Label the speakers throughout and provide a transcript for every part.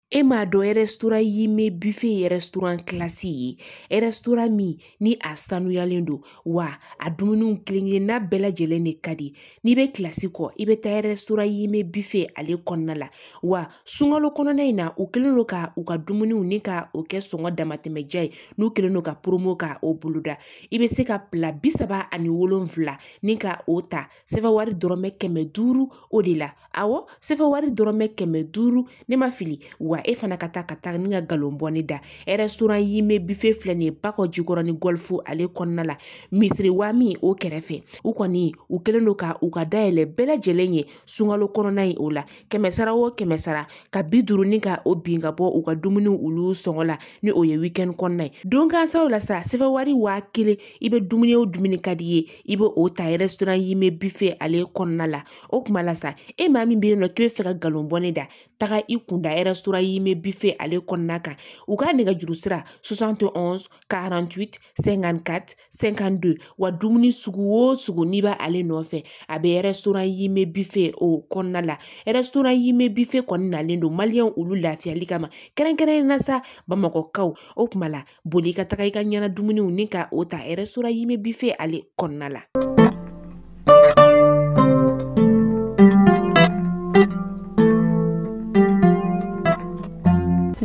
Speaker 1: Ema do restaurant yime buffet restaurant classique restaurant mi ni a sanuyalen do wa a dumuniw kelen na bɛɛ lajɛlen de ka di n'i bɛ kilasi kɔ i bɛ taa restaurant yime buffet ale kɔnɔna la wa sunkalo kɔnɔna in na u kelen do ka u ka dumuniw ni ka o kɛ sɔngɔ damatɛmɛja ye n'u kelen do ka promo ka o boloda i bɛ se ka pla 37 ni ka o ta sɛfɛ wari dɔrɔmɛ 500 o de la awɔ sɛfɛ wari dɔrɔmɛ 500 ne ma fili wa e fana ka taa ni ka galon bɔni da restaurant yime buffet filɛ nin ye Bakɔ Jikɔrɔ ni golfu ale kɔnɔna la misiri wa min o kɛrɛfɛ u kɔni u kelen do ka u ka dayɛlɛ bɛɛ lajɛlen ye sunkalo kɔnɔna ye o la 100 o 100 ka 50 ni ka o bin ka bɔ u ka dumuniw olu sɔngɔ la ni o ye weekend kɔnɔna ye don gansaw la sa sɛfɛ wari 1000 i bɛ dumuni o dumuni ka di ye i bɛ o ta restaurant yime buffet ale kɔnɔna la o kuma la sa e maa min bɛ yen nɔ k'i bɛ fɛ ka galon bɔni da taga i kunda restaurant yime buffet ale kɔnɔna kan u ka nɛgɛjuru sira 71 48 54 52 wa dumuni sugu o sugu n'i b'a ale nɔfɛ a bɛ restaurant yime buffet o kɔnɔna la restaurant yime buffet kɔni nalen don maliyɛnw olu lafiyali kama kɛrɛnkɛrɛnnen na sa bamakɔkaw o kuma la boli ka taga i ka ɲɛna dumuniw ni ka o ta restaurant yime buffet ale kɔnɔna la.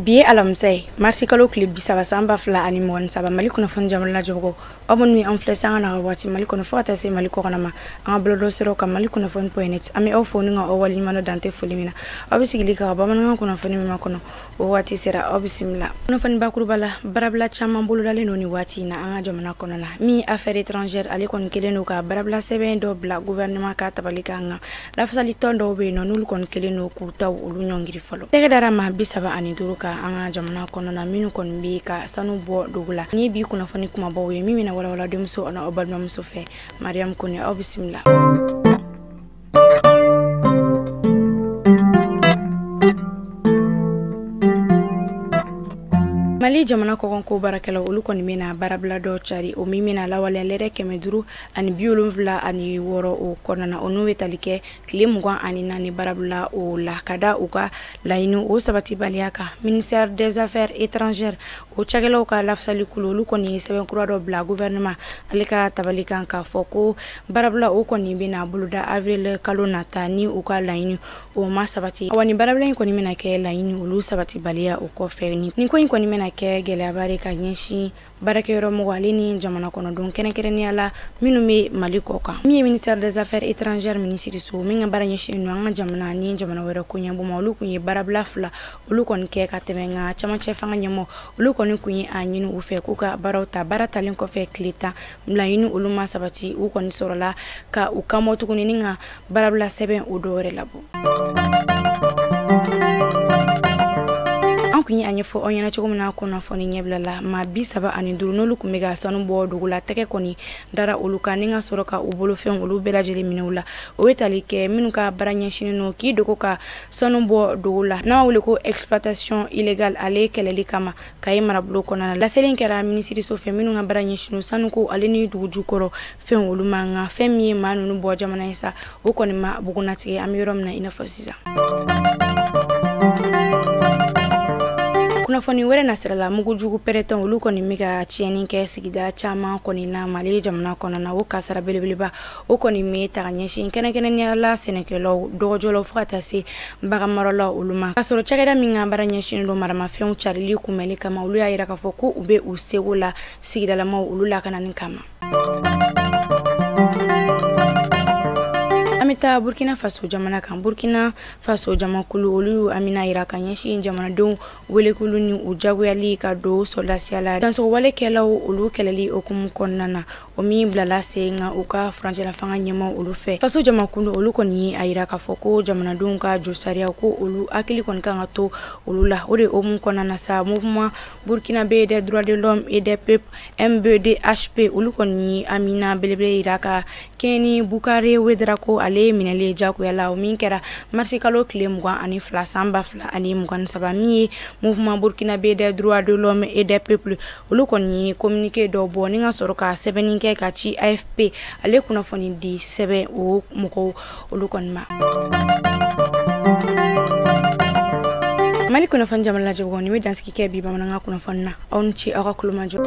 Speaker 2: Biye alamsay marsi kalo clip bisaba samba fla ani mon saba mali kono fon jamala jogo amon mi enfle sanga na wati mali kono fota se mali ko ma an blodo sero kam mali kono fon point ami o foni nga o wali mano dante folimina obisigili ka ba man kono foni mi makono o wati sera obisimla kono fon bakuru bala barabla chama bolo dale noni wati na an jamana kono la mi affaire étrangère ali kon keleno ka barabla seben do bla gouvernement ka tabalika nga la fasali tondo be no nul kon keleno ku taw ulu nyongiri folo tege dara ma bisaba ani duruka anga jamana kono na minu kon bi ka sanu bo dugula ni bi kuna fani kuma bo ye mimi na wala demso ona obal mam sofe mariam kone o bismillah. Mali jamana ko barakela ulu kon mina barabla do chari o mimina la wala lere kemeduru ani biolumvla ani woro o konana onu wetalike klimugwa ani nani barabla o la kada uka lainu o sabati baliaka ministère des affaires étrangères o chagelo ka lafsali kululu koni seben kurado bla gouvernement alika tabalika ka foko barabla o koni bina buluda avril kalona tani uka lainu o ma sabati wani barabla koni mina ke lainu ulu sabati balia o ko feni ni koni mina ke gele abare ka nyeshi barake yoro mo walini jamana kono don kene ala minumi maliko ka mi ministère des affaires étrangères ministre so mi ngabara nyeshi no nga jamana ni jamana wera kunya bu mawlu kunye barabla fla ulu kon ke ka temenga chama chefanga nyemo ulu kon kunye anyinu ufe kuka barauta baratalin ko fe klita mlayinu ulu masabati u kon sorola ka ukamotu kuninga barabla seben udore labo kunyi anyefo onyana chogumna kono foni nyeblala ma bisaba ani duru no luku mega sonu bo dugula teke koni dara uluka ninga soroka ubulu fen ulu bela jeli minula o wetalike minuka baranya shinino ki doko ka sonu bo dugula na wule ko exploitation illégale ale keleli kama kay marablo kona la selen kera ministre so fe minunga baranya shinu sanuko aleni dugu koro fen ulu manga femi manu bo jamana isa o koni ma bugunati amirom na inafosisa kuna foni were nasrala mugu jugu pereton ulu koni miga chieni ke sigida chama koni na mali jamana kona na wo kasara belebeleba o koni me taganyeshi kene ni ala senekelo dojolo fata se bagamarolo uluma kasoro chageda minga baranyeshi ndo marama fen charili kumeli kama ulu ya ira ka foko ube usegula sigida la ma ulula kana ninkama amita Burkina Faso jamana kan Burkina Faso jamana kulu olu amina ira kanyeshi jamana don wele kulu ni ujagu yali ka do solasiala danso wale kela olu keleli okum konnana omi blala senga uka franje la fanga nyema olu fe Faso jamana kulu olu koni aira ka foko jamana don ka josaria ko olu akili kon kan to olu la ode omun konnana sa mouvement Burkina be des droits de l'homme et des peuples MBDHP olu koni amina belebele ira ka keni bukare wedrako ale minale jako yala o minkera marsi kalo klemgwa ani fla samba fla ani mugwan sabami mouvement Burkina be des droits de l'homme et des peuples olu koni communiqué do boni nga soroka sebeninke ka ci AFP ale kuna foni di sebe o muko olu konma mali kunnafoni jamana lajɛbagaw ni bɛ dansigi kɛ bi bamanankan kunnafoni na aw ni ce aw ka kulomajɔ